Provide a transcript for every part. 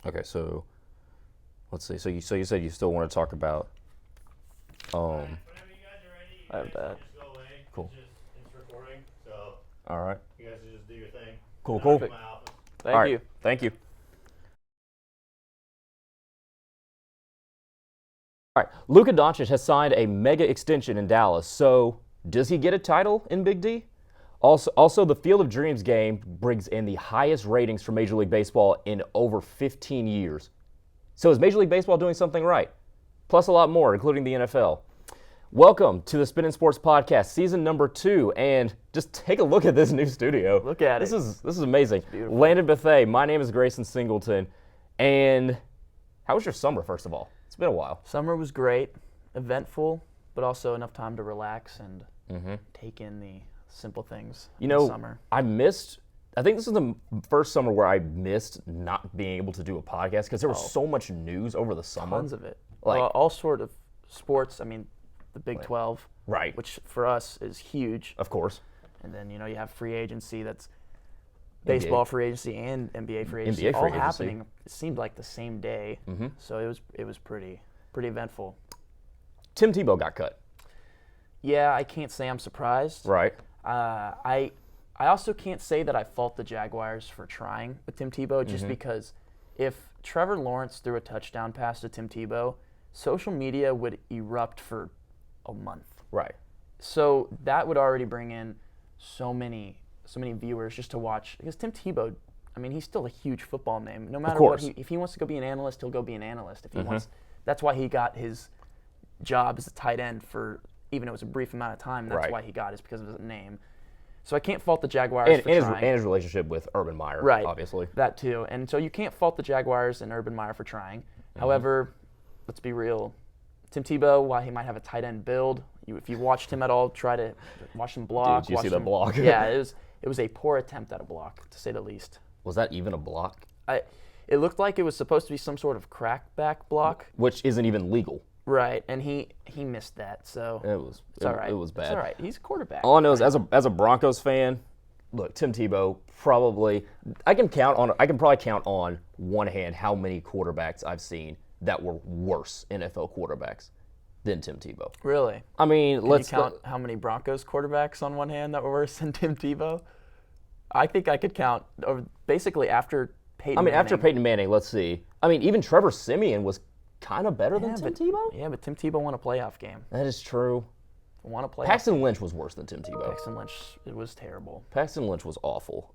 Okay, so let's see. So you said you still want to talk about Whenever you guys are ready, you I have guys that. just go away. Cool. It's recording, so all right. you guys just do your thing. Cool, And cool. I'll be in my office. All Thank right, you. Thank you. All right, Luka Doncic has signed a mega extension in Dallas. So does he get a title in Big D? Also, the Field of Dreams game brings in the highest ratings for Major League Baseball in over 15 years. So is Major League Baseball doing something right? Plus a lot more, including the NFL. Welcome to the Spinnin Sports Podcast, season number 2, and just take a look at this new studio. Look at this it. This is amazing. beautiful. Landon Bethea, my name is Grayson Singleton, and how was your summer, first of all? It's been a while. Summer was great, eventful, but also enough time to relax and take in the simple things You in know, summer. I think this is the first summer where I missed not being able to do a podcast because there was so much news over the summer. Tons of it. Like- All sort of sports. I mean, the Big 12, Right. which for us is huge. Of course. And then, you have free agency that's baseball free agency and NBA free agency NBA all free agency. happening. It seemed like the same day. So it was pretty eventful. Tim Tebow got cut. Yeah, I can't say I'm surprised. Right. I also can't say that I fault the Jaguars for trying with Tim Tebow just because if Trevor Lawrence threw a touchdown pass to Tim Tebow, social media would erupt for a month. Right. So that would already bring in so many viewers just to watch because Tim Tebow, I mean, he's still a huge football name. No matter what, course. if he wants to go be an analyst, he'll go be an analyst. If he wants, that's why he got his job as a tight end for even it was a brief amount of time. That's Right. why he got it, is because of his name. So I can't fault the Jaguars for trying. And his relationship with Urban Meyer, Right. obviously. That too. And so you can't fault the Jaguars and Urban Meyer for trying. However, let's be real. Tim Tebow, while he might have a tight end build, if you watched him at all, try to watch him block. Did you watch see the him- block? Yeah, it was a poor attempt at a block, to say the least. Was that even a block? It looked like it was supposed to be some sort of crackback block. Which isn't even legal. Right, and he missed that, so It's all right. It was bad. It's all right. He's a quarterback. All I know is as a Broncos fan, look, Tim Tebow I can probably count on one hand how many quarterbacks I've seen that were worse NFL quarterbacks than Tim Tebow. Really? I mean, Can let's you count how many Broncos quarterbacks on one hand that were worse than Tim Tebow? I think I could count basically after Peyton Manning. after Peyton Manning, let's see. I mean, even Trevor Siemian was kind of better than Tim Tebow. Yeah, but Tim Tebow won a playoff game. That is true. Won a playoff. Paxton Lynch was worse than Tim Tebow. Paxton Lynch, it was terrible. Paxton Lynch was awful.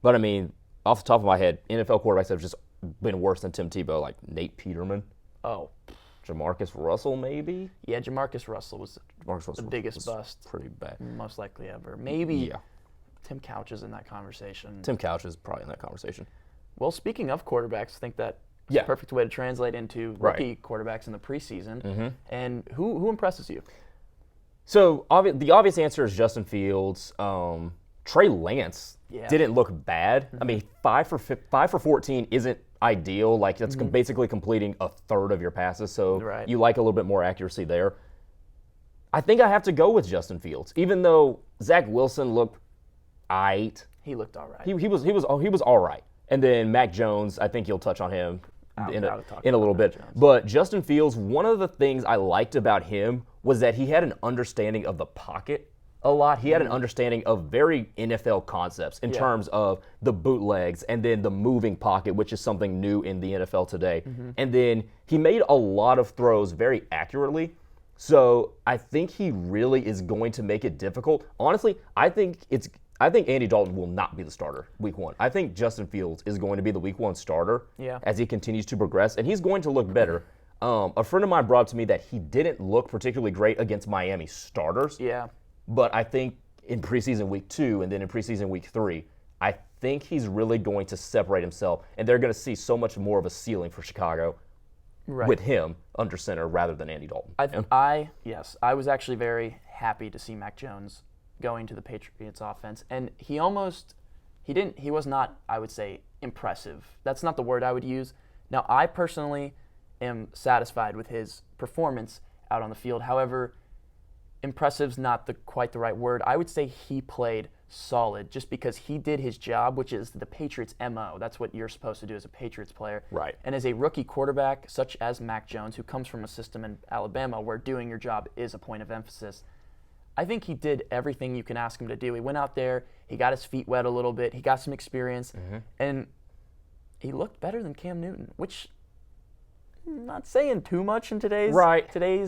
But I mean, off the top of my head, NFL quarterbacks have just been worse than Tim Tebow, like Nate Peterman, Oh, Jamarcus Russell, maybe. yeah, Jamarcus Russell was Jamarcus Russell the biggest was bust, pretty bad. most likely ever. Maybe Yeah, Tim Couch is in that conversation. Tim Couch is probably in that conversation. Well, speaking of quarterbacks, I think that's Yeah. a perfect way to translate into Right. rookie quarterbacks in the preseason. And who impresses you? So the obvious answer is Justin Fields. Trey Lance Yeah. didn't look bad. I mean, 5 for 14 isn't ideal. Like that's basically completing a third of your passes. So Right. you like a little bit more accuracy there. I think I have to go with Justin Fields, even though Zach Wilson looked aight. He looked all right. He was all right. And then Mac Jones, I think you'll touch on him in gotta talk a about little Mac bit. Jones. But Justin Fields, one of the things I liked about him was that he had an understanding of the pocket a lot. He had an understanding of very NFL concepts in terms of the bootlegs and then the moving pocket, which is something new in the NFL today. And then he made a lot of throws very accurately. So I think he really is going to make it difficult. Honestly, I think Andy Dalton will not be the starter week 1. I think Justin Fields is going to be the week 1 starter as he continues to progress, and he's going to look better. A friend of mine brought up to me that he didn't look particularly great against Miami starters. Yeah. But I think in preseason week 2 and then in preseason week 3, I think he's really going to separate himself, and they're going to see so much more of a ceiling for Chicago with him under center rather than Andy Dalton. I was actually very happy to see Mac Jones going to the Patriots offense, and he was not, I would say, impressive. That's not the word I would use. Now, I personally am satisfied with his performance out on the field. However, impressive's not quite the right word. I would say he played solid just because he did his job, which is the Patriots' MO. That's what you're supposed to do as a Patriots player. Right. And as a rookie quarterback, such as Mac Jones, who comes from a system in Alabama where doing your job is a point of emphasis, I think he did everything you can ask him to do. He went out there, he got his feet wet a little bit, he got some experience, and he looked better than Cam Newton, which I'm not saying too much in today's.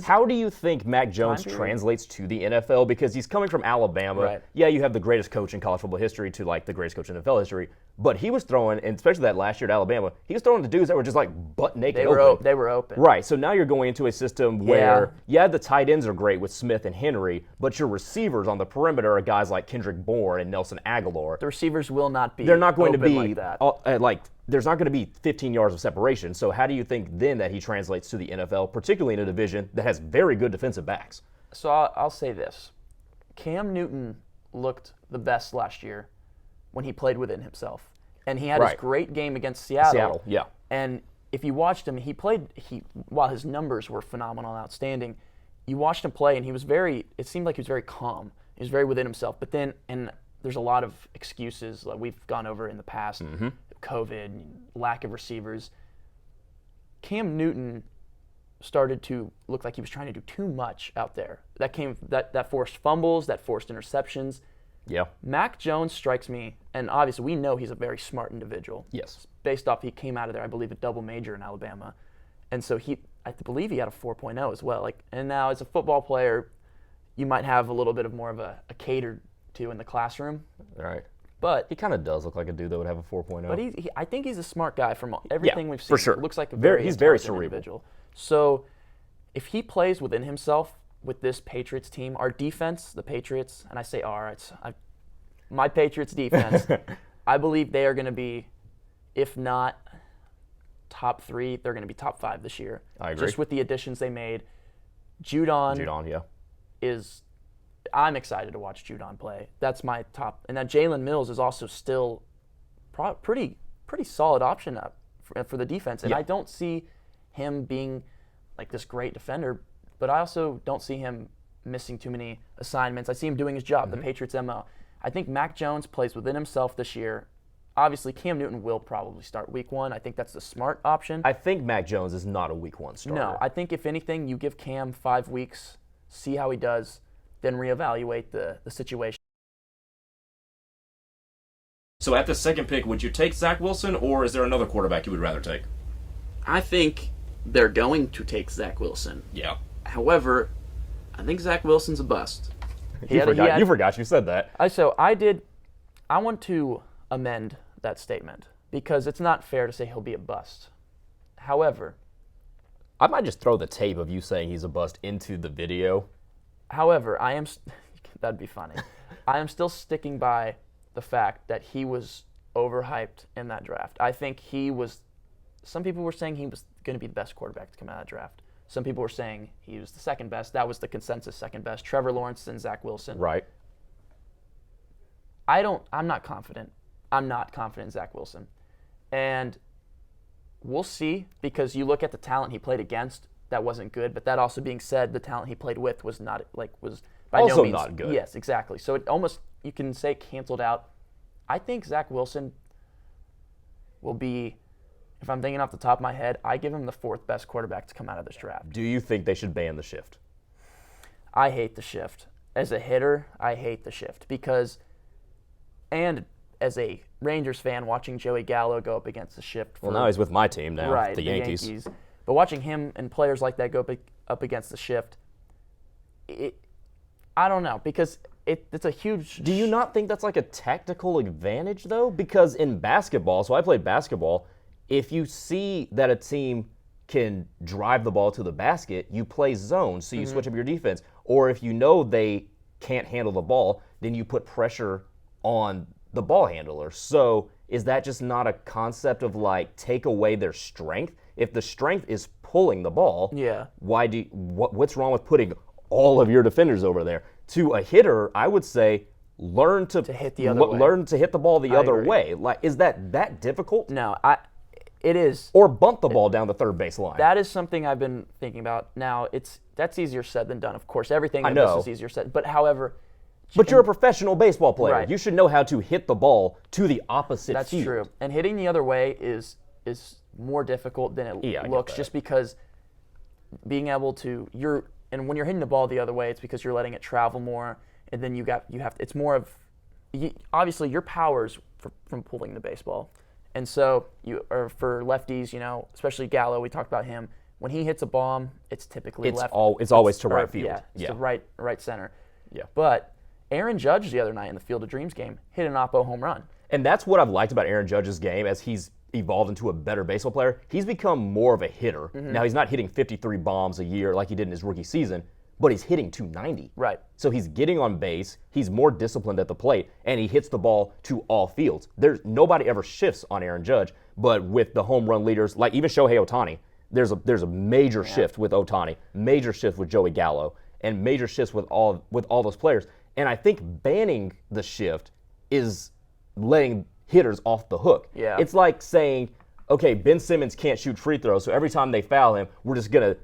How do you think Mac Jones translates to the NFL? Because he's coming from Alabama. Right. Yeah, you have the greatest coach in college football history to like the greatest coach in NFL history. But he was throwing, and especially that last year at Alabama, he was throwing to dudes that were just like butt naked. They were open. Right. So now you're going into a system where, the tight ends are great with Smith and Henry, but your receivers on the perimeter are guys like Kendrick Bourne and Nelson Aguilar. The receivers will not be. They're not going to be like that. There's not going to be 15 yards of separation. So how do you think then that he translates to the NFL, particularly in a division that has very good defensive backs? So I'll say this. Cam Newton looked the best last year when he played within himself. And he had his great game against Seattle. And if you watched him, while his numbers were phenomenal and outstanding, you watched him play and it seemed like he was very calm. He was very within himself. But then, and there's a lot of excuses that we've gone over in the past. COVID, lack of receivers. Cam Newton started to look like he was trying to do too much out there. That forced fumbles, that forced interceptions. Yeah. Mac Jones strikes me, and obviously we know he's a very smart individual. Yes. Based off he came out of there, I believe, a double major in Alabama. And so I believe he had a 4.0 as well. And now as a football player, you might have a little bit of more of a cater to in the classroom. Right. But he kind of does look like a dude that would have a 4.0. But I think he's a smart guy from everything we've seen. For sure. Looks like he's very cerebral individual. So if he plays within himself with this Patriots team, our defense, the Patriots, and I say my Patriots defense, I believe they are going to be, if not top 3, they're going to be top 5 this year. I agree. Just with the additions they made. Judon, I'm excited to watch Judon play. That's my top. And that Jalen Mills is also still pretty solid option up for the defense. And I don't see him being like this great defender, but I also don't see him missing too many assignments. I see him doing his job, the Patriots' MO. I think Mac Jones plays within himself this year. Obviously, Cam Newton will probably start week 1. I think that's the smart option. I think Mac Jones is not a week 1 starter. No, I think if anything, you give Cam 5 weeks, see how he does, then reevaluate the situation. So at the second pick, would you take Zach Wilson, or is there another quarterback you would rather take? I think they're going to take Zach Wilson. Yeah. However, I think Zach Wilson's a bust. You forgot you said that. I want to amend that statement because it's not fair to say he'll be a bust. However, I might just throw the tape of you saying he's a bust into the video. However, that'd be funny. I am still sticking by the fact that he was overhyped in that draft. I think some people were saying he was going to be the best quarterback to come out of that draft. Some people were saying he was the second best. That was the consensus second best. Trevor Lawrence and Zach Wilson. Right. I'm not confident. I'm not confident in Zach Wilson. And we'll see, because you look at the talent he played against, that wasn't good. But that also being said, the talent he played with was by also no means not good. Yes, exactly. So it almost, you can say, canceled out. I think Zach Wilson will be, if I'm thinking off the top of my head, I give him the 4th best quarterback to come out of this draft. Do you think they should ban the shift? I hate the shift. As a hitter, I hate the shift and as a Rangers fan, watching Joey Gallo go up against the shift. Well, now he's with my team now, right, the Yankees. But watching him and players like that go up against the shift, I don't know, because it's a huge... Do you not think that's like a tactical advantage, though? Because in basketball, so I played basketball, if you see that a team can drive the ball to the basket, you play zone, so you switch up your defense. Or if you know they can't handle the ball, then you put pressure on the ball handler. So is that just not a concept of like take away their strength? If the strength is pulling the ball, what's wrong with putting all of your defenders over there? To a hitter, I would say learn to hit the other way. Learn to hit the ball the other way. Like, is that difficult? No, It is. Or bunt the ball down the third base line. That is something I've been thinking about. Now, that's easier said than done. Of course, everything I in this know. is easier said. But however, But you're a professional baseball player. Right. You should know how to hit the ball to the opposite that's field. true. And hitting the other way is more difficult than Yeah, I it get looks, that. just because being able to and when you're hitting the ball the other way, it's because you're letting it travel more, and then you have to, it's more of obviously your powers from pulling the baseball. And so for lefties, especially Gallo, we talked about him. When he hits a bomb, it's typically It's left. always to right field. Yeah, it's to right center. Yeah. But Aaron Judge the other night in the Field of Dreams game hit an oppo home run. And that's what I've liked about Aaron Judge's game as he's evolved into a better baseball player. He's become more of a hitter. Mm-hmm. Now, he's not hitting 53 bombs a year like he did in his rookie season, but he's hitting 290. Right. So he's getting on base, he's more disciplined at the plate, and he hits the ball to all fields. Nobody ever shifts on Aaron Judge, but with the home run leaders, like even Shohei Ohtani, there's a major shift with Ohtani, major shift with Joey Gallo, and major shifts with all those players. And I think banning the shift is letting hitters off the hook. Yeah. It's like saying, okay, Ben Simmons can't shoot free throws, so every time they foul him, we're just gonna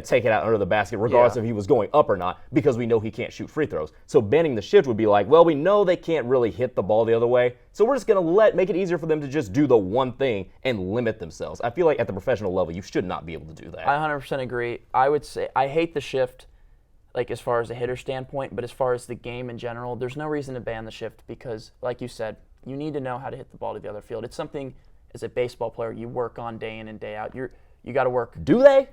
take it out under the basket, regardless Yeah. if he was going up or not, because we know he can't shoot free throws. So banning the shift would be like, well, we know they can't really hit the ball the other way, so we're just gonna make it easier for them to just do the one thing and limit themselves. I feel like at the professional level, you should not be able to do that. I 100% agree. I would say I hate the shift, like as far as a hitter standpoint, but as far as the game in general, there's no reason to ban the shift because, like you said, you need to know how to hit the ball to the other field. It's something as a baseball player you work on day in and day out. You got to work. Do they?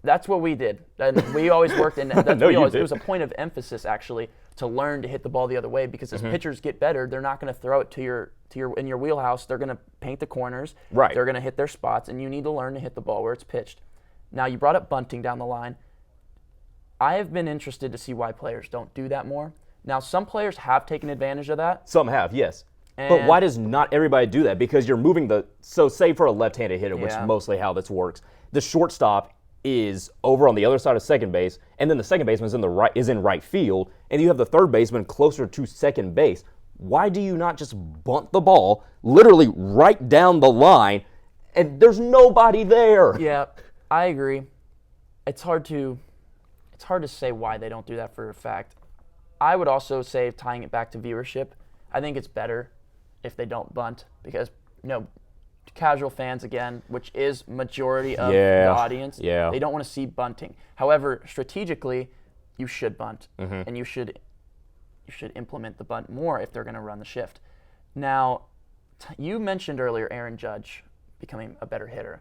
That's what we did, and we always worked in. That's No, we you always, did. It was a point of emphasis actually to learn to hit the ball the other way because as pitchers get better, they're not going to throw it to your in your wheelhouse. They're going to paint the corners. Right. They're going to hit their spots, and you need to learn to hit the ball where it's pitched. Now you brought up bunting down the line. I have been interested to see why players don't do that more. Now some players have taken advantage of that. Some have, yes. But And- why does not everybody do that? Because you're moving so say for a left-handed hitter, which Yeah. is mostly how this works, the shortstop is over on the other side of second base, and then the second baseman is in right field, and you have the third baseman closer to second base. Why do you not just bunt the ball literally right down the line, and there's nobody there? Yeah, I agree. It's hard to say why they don't do that for a fact. I would also say, tying it back to viewership, I think it's better if they don't bunt because casual fans again, which is majority of the audience, Yeah. they don't want to see bunting. However, strategically, you should bunt and you should implement the bunt more if they're going to run the shift. Now, you mentioned earlier Aaron Judge becoming a better hitter,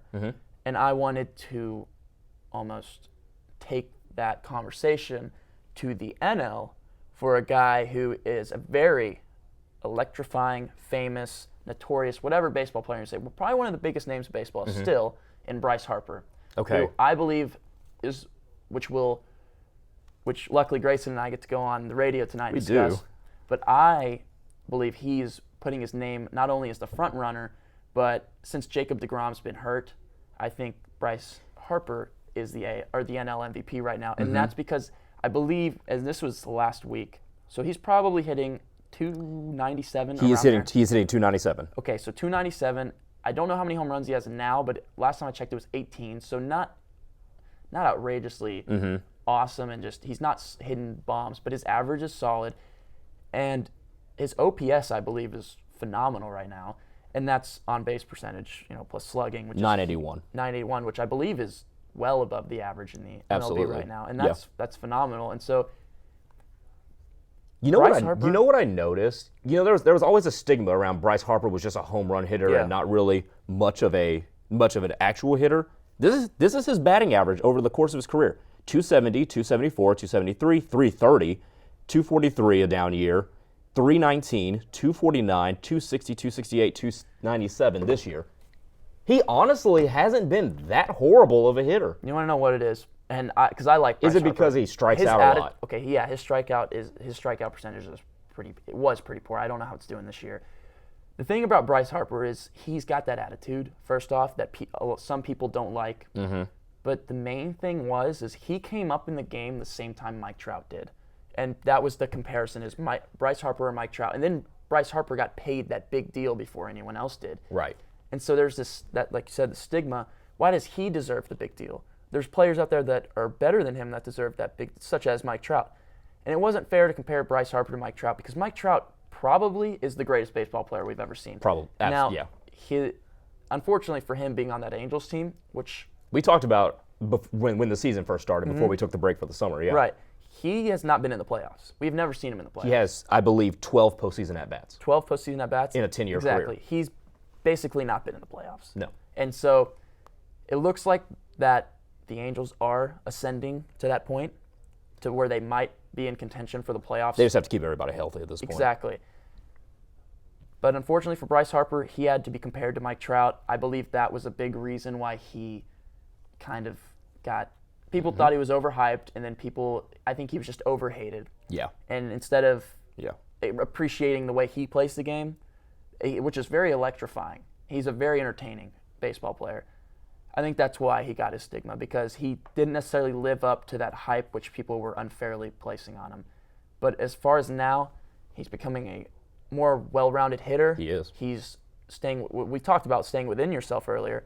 and I wanted to almost take that conversation to the NL for a guy who is a very electrifying, famous, notorious, whatever baseball player you say, well, probably one of the biggest names of baseball still in Bryce Harper. Okay. Who I believe is, which luckily Grayson and I get to go on the radio tonight and We discuss. do. But I believe he's putting his name not only as the front runner, but since Jacob deGrom's been hurt, I think Bryce Harper is the NL MVP right now, and that's because I believe, and this was last week, so he's probably hitting 297. He's hitting 297. Okay, so 297. I don't know how many home runs he has now, but last time I checked, it was 18. So not outrageously awesome, and just he's not hitting bombs, but his average is solid, and his OPS I believe is phenomenal right now, and that's on base percentage, plus slugging, which is 981, which I believe is well above the average in the Absolutely. MLB right now, and Yeah. that's phenomenal. And so You know Bryce Harper? You know what I noticed? There was always a stigma around Bryce Harper was just a home run hitter Yeah. and not really much of an actual hitter. This is his batting average over the course of his career. 270, 274, 273, 330, 243 a down year, 319, 249, 260, 268, 297 this year. He honestly hasn't been that horrible of a hitter. you want to know what it is, and because I like. Is Bryce it because Harper. he strikes His out a lot? Okay, yeah, his strikeout percentage was pretty poor. I don't know how it's doing this year. The thing about Bryce Harper is he's got that attitude. First off, that some people don't like. But the main thing is he came up in the game the same time Mike Trout did, and that was the comparison: is Bryce Harper or Mike Trout, and then Bryce Harper got paid that big deal before anyone else did. Right. And so there's this, that, like you said, the stigma. Why does he deserve the big deal? There's players out there that are better than him that deserve that big, such as Mike Trout. And it wasn't fair to compare Bryce Harper to Mike Trout because Mike Trout probably is the greatest baseball player we've ever seen. Probably. Now, Yeah. Unfortunately for him being on that Angels team, which We talked about when the season first started, before we took the break for the summer. Yeah. right, he has not been in the playoffs. We've never seen him in the playoffs. He has, I believe, 12 postseason at-bats. 12 postseason at bats In a 10-year exactly. career. He's basically not been in the playoffs. No. And so it looks like that the Angels are ascending to that point, to where they might be in contention for the playoffs. They just have to keep everybody healthy at this point. Exactly. But unfortunately for Bryce Harper, he had to be compared to Mike Trout. I believe that was a big reason why he kind of got – people thought he was overhyped, and then I think he was just overhated. Yeah. And instead of Yeah. appreciating the way he plays the game, which is very electrifying, he's a very entertaining baseball player. I think that's why he got his stigma, because he didn't necessarily live up to that hype which people were unfairly placing on him. But as far as now, he's becoming a more well-rounded hitter. He is. He's staying. We talked about staying within yourself earlier.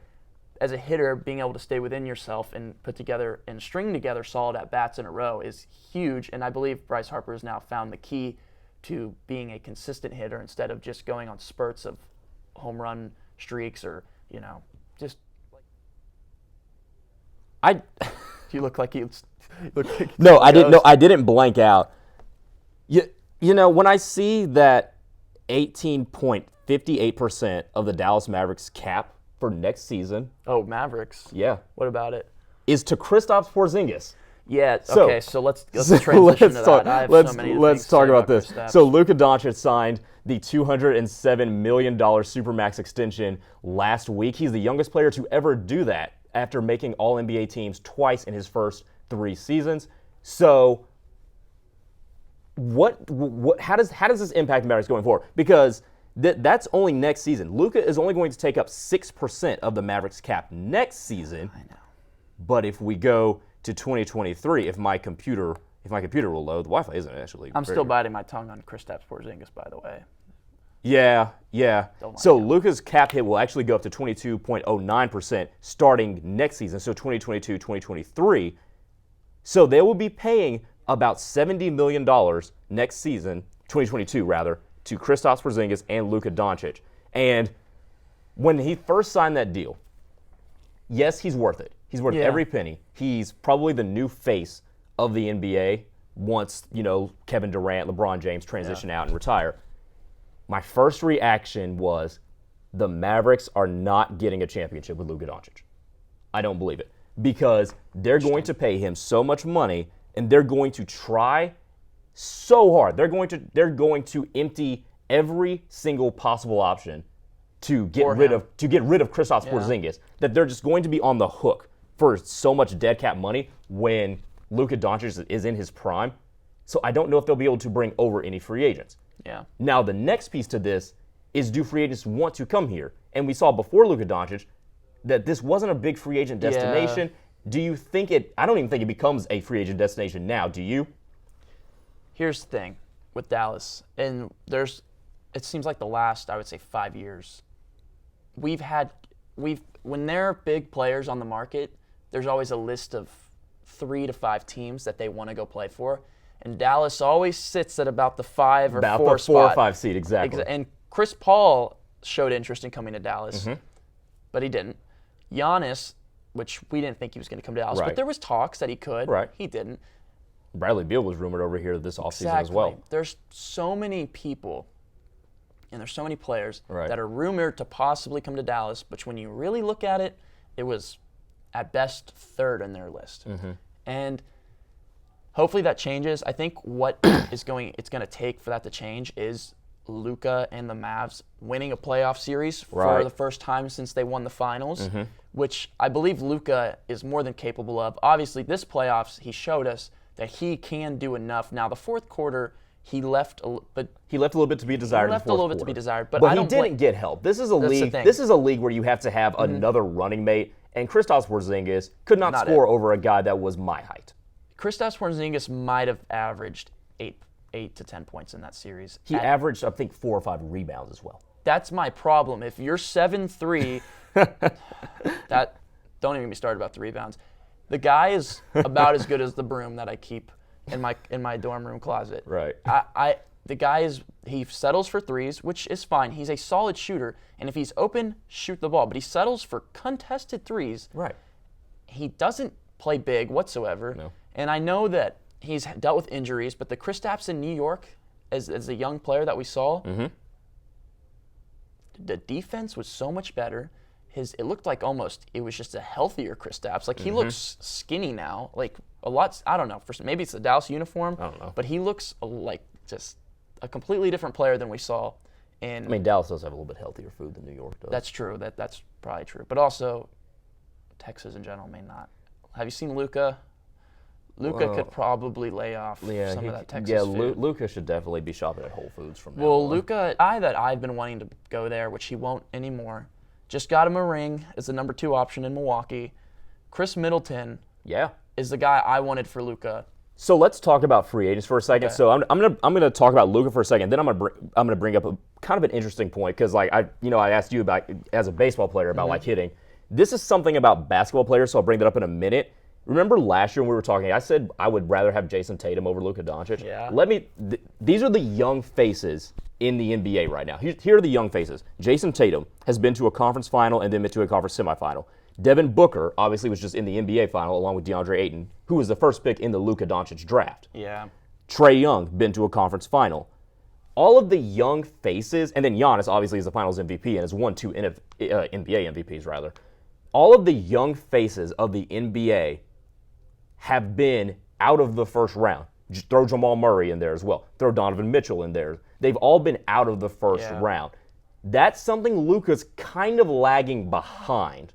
As a hitter, being able to stay within yourself and put together and string together solid at-bats in a row is huge. And I believe Bryce Harper has now found the key to being a consistent hitter instead of just going on spurts of home run streaks or, just. You look like you. No, I didn't. No, I didn't blank out. When I see that 18.58% of the Dallas Mavericks cap for next season, Oh, Mavericks. yeah, What about it? is to Kristaps Porzingis. Yeah. So- Okay. So let's transition to that. I have let's so many let's things to talk say about this. Kristaps. So Luka Doncic signed the $207 million Supermax extension last week. He's the youngest player to ever do that after making All-NBA teams twice in his first 3 seasons. So how does this impact Mavericks going forward? Because that's only next season. Luka is only going to take up 6% of the Mavericks cap next season. I know. But if we go to 2023, if my computer will load, the Wi-Fi isn't actually. I'm still biting my tongue on Kristaps Porzingis, by the way. Yeah. Don't like So him. Luka's cap hit will actually go up to 22.09% starting next season, so 2022, 2023. So they will be paying about $70 million next season, 2022 rather, to Kristaps Porzingis and Luka Doncic. And when he first signed that deal, yes, he's worth it. He's worth Yeah. every penny. He's probably the new face of the NBA once, Kevin Durant, LeBron James transition out and retire. My first reaction was the Mavericks are not getting a championship with Luka Doncic. I don't believe it because they're going to pay him so much money and they're going to try so hard. They're going to empty every single possible option to get rid of Kristaps Porzingis, that they're just going to be on the hook for so much dead cap money when Luka Doncic is in his prime. So I don't know if they'll be able to bring over any free agents. Yeah. Now, the next piece to this is, do free agents want to come here? And we saw before Luka Doncic that this wasn't a big free agent destination. Do you think I don't even think it becomes a free agent destination now, do you? Here's the thing with Dallas, and it seems like the last, I would say, 5 years, when there are big players on the market, there's always a list of 3 to 5 teams that they want to go play for. And Dallas always sits at about the 5 or 4 spot. 4 or 5 seed, exactly. And Chris Paul showed interest in coming to Dallas, but he didn't. Giannis, which we didn't think he was going to come to Dallas, Right. but there was talks that he could. Right. He didn't. Bradley Beal was rumored over here this offseason as well. There's so many people and there's so many players Right. that are rumored to possibly come to Dallas, but when you really look at it, it was at best 3rd in their list. And hopefully that changes. I think what it's going to take for that to change is Luka and the Mavs winning a playoff series for Right. the first time since they won the finals, which I believe Luka is more than capable of. Obviously, this playoffs, he showed us that he can do enough. Now, the fourth quarter, he left a little bit to be desired. left a little bit to be desired, but But I he don't didn't get help. This is a That's the league. thing. This is a league where you have to have another running mate, and Kristaps Porzingis could not Not score over a guy that was my height. Kristaps Porzingis might have averaged 8 to 10 points in that series. He averaged, I think, 4 or 5 rebounds as well. that's my problem. If you're 7'3", that don't even get me started about the rebounds. The guy is about as good as the broom that I keep in my dorm room closet. Right. The guy he settles for threes, which is fine. He's a solid shooter, and if he's open, shoot the ball. But he settles for contested threes. Right. He doesn't play big whatsoever. No. And I know that he's dealt with injuries, but the Kristaps in New York, as a young player that we saw, the defense was so much better. It looked like almost it was just a healthier Kristaps. Like he looks skinny now, like a lot. I don't know. Maybe it's the Dallas uniform. I don't know. But he looks like just a completely different player than we saw. And I mean, Dallas does have a little bit healthier food than New York does. that's true. That's probably true. But also, Texas in general may not. Have you seen Luka? Luka could probably lay off some of that Texas food. Luka should definitely be shopping at Whole Foods from now Well, on. Luka, I've been wanting to go there, which he won't anymore. Just got him a ring as the number 2 option in Milwaukee. Chris Middleton is the guy I wanted for Luka. So let's talk about free agents for a second. Okay. So I'm gonna talk about Luka for a second. Then I'm gonna bring up a kind of an interesting point because like I asked you about as a baseball player about like hitting. This is something about basketball players, so I'll bring that up in a minute. Remember last year when we were talking, I said I would rather have Jason Tatum over Luka Doncic. Yeah. These are the young faces in the NBA right now. Here are the young faces. Jason Tatum has been to a conference final and then been to a conference semifinal. Devin Booker obviously was just in the NBA final along with DeAndre Ayton, who was the first pick in the Luka Doncic draft. Yeah. Trae Young been to a conference final. All of the young faces, and then Giannis obviously is the Finals MVP and has won 2 NBA MVPs rather. All of the young faces of the NBA have been out of the first round. Just throw Jamal Murray in there as well. Throw Donovan Mitchell in there. They've all been out of the first round. That's something Luka's kind of lagging behind.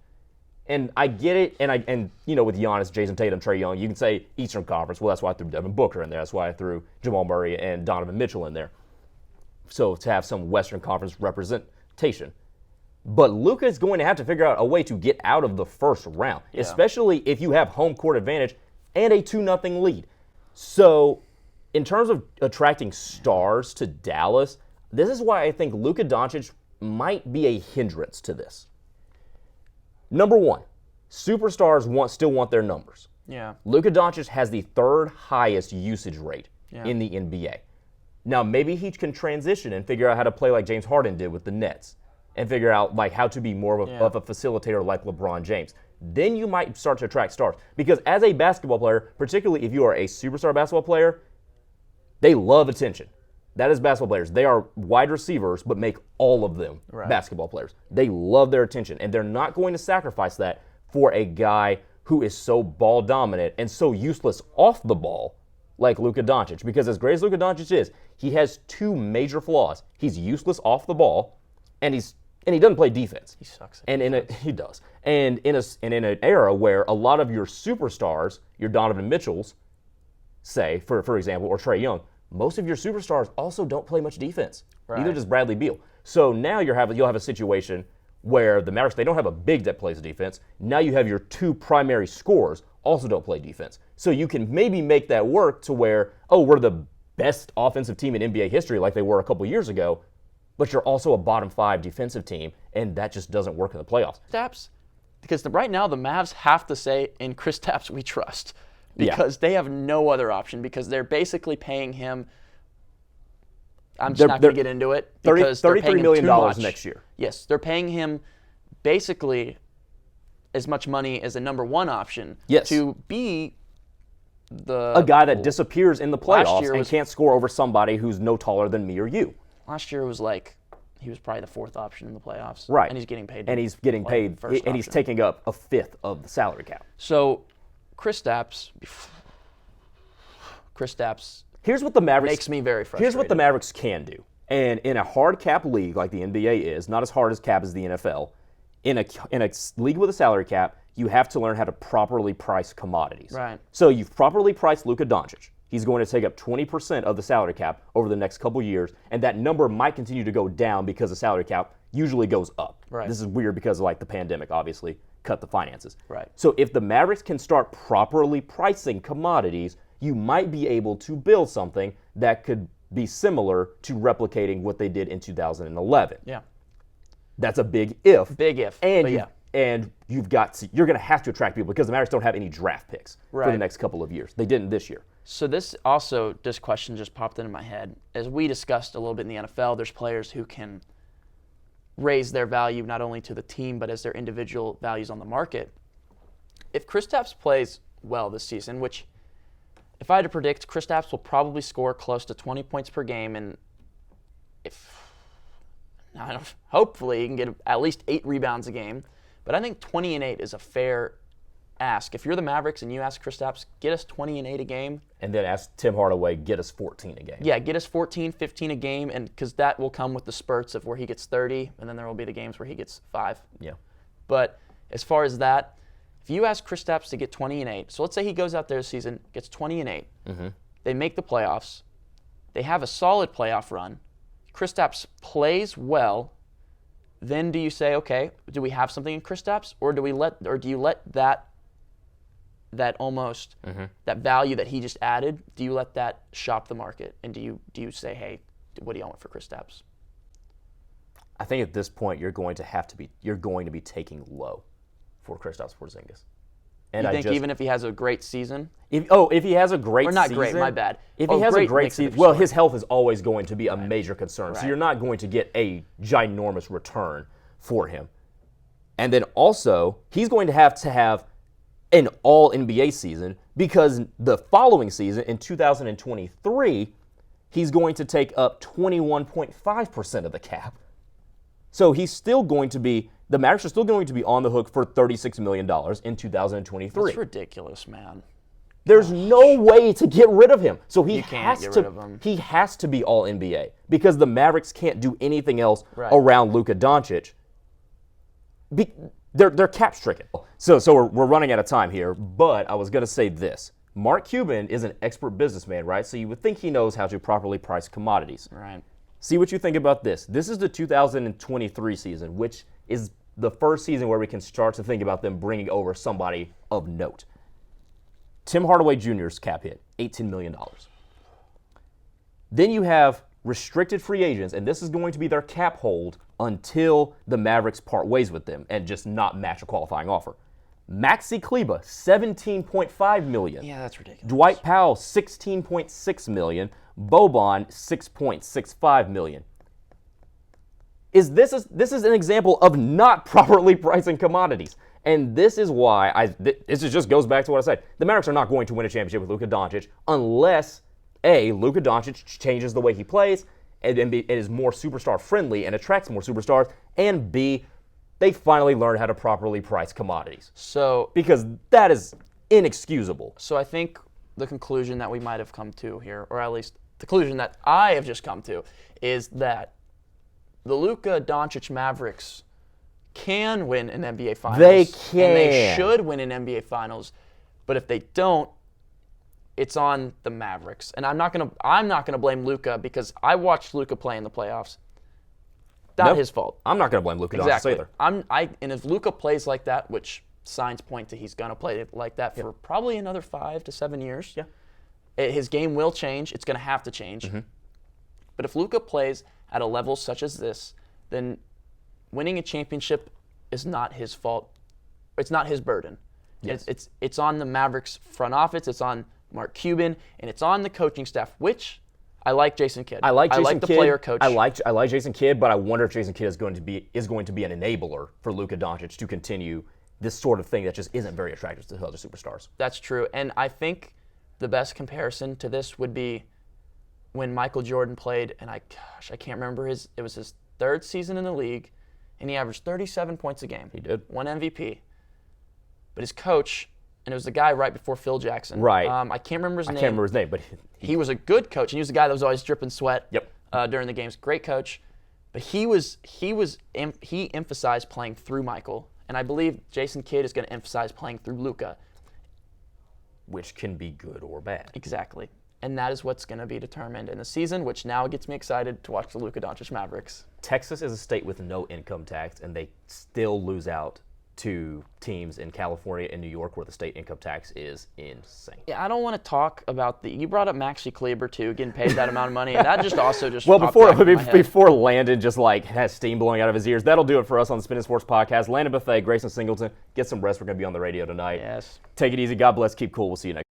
And I get it, and with Giannis, Jason Tatum, Trae Young, you can say Eastern Conference. Well, that's why I threw Devin Booker in there. That's why I threw Jamal Murray and Donovan Mitchell in there. So to have some Western Conference representation. But Luka is going to have to figure out a way to get out of the first round, especially if you have home court advantage and a 2-0 lead. So in terms of attracting stars to Dallas, this is why I think Luka Doncic might be a hindrance to this. Number one, superstars still want their numbers. Yeah. Luka Doncic has the 3rd highest usage rate in the NBA. Now, maybe he can transition and figure out how to play like James Harden did with the Nets and figure out like how to be more of a facilitator like LeBron James. Then you might start to attract stars. Because as a basketball player, particularly if you are a superstar basketball player, they love attention. That is basketball players. They are wide receivers, but make all of them basketball players. They love their attention, and they're not going to sacrifice that for a guy who is so ball dominant and so useless off the ball like Luka Doncic. Because as great as Luka Doncic is, he has 2 major flaws. He's useless off the ball, and he doesn't play defense. He sucks. He does. And in an era where a lot of your superstars, your Donovan Mitchells, say, for example, or Trae Young, most of your superstars also don't play much defense. Neither does Bradley Beal. So now you'll have a situation where the Mavericks, they don't have a big that plays defense. Now you have your 2 primary scorers also don't play defense. So you can maybe make that work to where, we're the best offensive team in NBA history like they were a couple years ago, but you're also a bottom 5 defensive team, and that just doesn't work in the playoffs. Kristaps, because right now the Mavs have to say, in Kristaps we trust. Because they have no other option, because they're basically paying him. I'm just not going to get into it. Because $33 million next year. Yes, they're paying him basically as much money as a number 1 option to be a guy that disappears in the playoffs and can't score over somebody who's no taller than me or you. Last year was like he was probably the 4th option in the playoffs. Right. And he's getting paid. And he's getting paid, first and he's option. taking up a 5th of the salary cap. So Kristaps Here's what the Mavericks makes me very frustrated. Here's what the Mavericks can do. And in a hard cap league like the NBA is, not as hard as cap as the NFL, in a league with a salary cap, you have to learn how to properly price commodities. Right. So you've properly priced Luka Doncic. He's going to take up 20% of the salary cap over the next couple years, and that number might continue to go down because the salary cap usually goes up. Right. This is weird because of like the pandemic, obviously, cut the finances. Right. So if the Mavericks can start properly pricing commodities, you might be able to build something that could be similar to replicating what they did in 2011. Yeah. That's a big if. Big if. And but you, yeah. and you're going to have to attract people because the Mavericks don't have any draft picks for the Right. next couple of years. They didn't this year. So this question just popped into my head. As we discussed a little bit in the NFL, there's players who can raise their value not only to the team but as their individual values on the market. If Kristaps plays well this season, which if I had to predict, Kristaps will probably score close to 20 points per game, and hopefully he can get at least 8 rebounds a game. But I think 20 and 8 is a fair ask. If you're the Mavericks and you ask Kristaps, get us 20 and 8 a game. And then ask Tim Hardaway, get us 14 a game. Yeah, get us 14, 15 a game, and because that will come with the spurts of where he gets 30, and then there will be the games where he gets 5. Yeah. But as far as that, if you ask Kristaps to get 20 and 8, so let's say he goes out there this season, gets 20 and 8, they make the playoffs, they have a solid playoff run, Kristaps plays well, then do you say, okay, do we have something in Kristaps, or do you let that almost that value that he just added, do you let that shop the market, and do you say, hey, what do you want for Kristaps? I think at this point you're going to be taking low for Kristaps Porzingis. And You think even if he has a great season? If he has a great season. Or not great, my bad. If he has a great makes a season, different well, story. his health is always going to be a major concern. So Right. you're not going to get a ginormous return for him. And then also, he's going to have an all-NBA season because the following season, in 2023, he's going to take up 21.5% of the cap. So he's still going to be, the Mavericks are still going to be on the hook for $36 million in 2023. That's ridiculous, man. There's no way to get rid of him. So he You can't has get to rid of him. he has to be all NBA because the Mavericks can't do anything else Right. around Luka Doncic. They're cap stricken. So we're running out of time here, but I was going to say this. Mark Cuban is an expert businessman, right? So you would think he knows how to properly price commodities. Right. See what you think about this. This is the 2023 season, which is the first season where we can start to think about them bringing over somebody of note. Tim Hardaway Jr.'s cap hit, $18 million. Then you have restricted free agents, and this is going to be their cap hold until the Mavericks part ways with them and just not match a qualifying offer. Maxi Kleber, $17.5 million. Yeah, that's ridiculous. Dwight Powell, $16.6 million. Boban, $6.65 million. This is an example of not properly pricing commodities. And this is why this just goes back to what I said. The Mavericks are not going to win a championship with Luka Doncic unless, A, Luka Doncic changes the way he plays and it is more superstar friendly and attracts more superstars, and B, they finally learn how to properly price commodities. So Because that is inexcusable. So I think the conclusion that we might have come to here, or at least the conclusion that I have just come to, is that the Luka Doncic Mavericks can win an NBA Finals. They can. And they should win an NBA Finals. But if they don't, it's on the Mavericks. And I'm not gonna blame Luka because I watched Luka play in the playoffs. Not Nope. his fault. I'm not going to blame Luka Exactly. Doncic either. And if Luka plays like that, which signs point to he's gonna play like that for probably another 5 to 7 years. Yeah. His game will change. It's gonna have to change. But if Luka plays at a level such as this, then winning a championship is not his fault. It's not his burden. Yes. It's on the Mavericks front office. It's on Mark Cuban, and it's on the coaching staff. Which I like Jason Kidd. I like Jason the Kidd. player coach. I like Jason Kidd, but I wonder if Jason Kidd is going to be an enabler for Luka Doncic to continue this sort of thing that just isn't very attractive to other superstars. That's true. And I think the best comparison to this would be when Michael Jordan played, and I can't remember it was his 3rd season in the league, and he averaged 37 points a game. He did. Won MVP. But his coach, and it was the guy right before Phil Jackson. Right. I can't remember his name. I can't remember his name, but He was a good coach, and he was the guy that was always dripping sweat Yep. during the games. Great coach. But he emphasized playing through Michael, and I believe Jason Kidd is going to emphasize playing through Luka. which can be good or bad. Exactly. And that is what's going to be determined in the season, which now gets me excited to watch the Luka Doncic Mavericks. Texas is a state with no income tax, and they still lose out to teams in California and New York where the state income tax is insane. Yeah, I don't want to talk about you brought up Maxi Kleber too, getting paid that amount of money, and that just well, popped back in my head. before Landon just like has steam blowing out of his ears, that'll do it for us on the Spinnin Sports Podcast. Landon Buffet, Grayson Singleton, get some rest. We're going to be on the radio tonight. Yes. Take it easy. God bless. Keep cool. We'll see you next.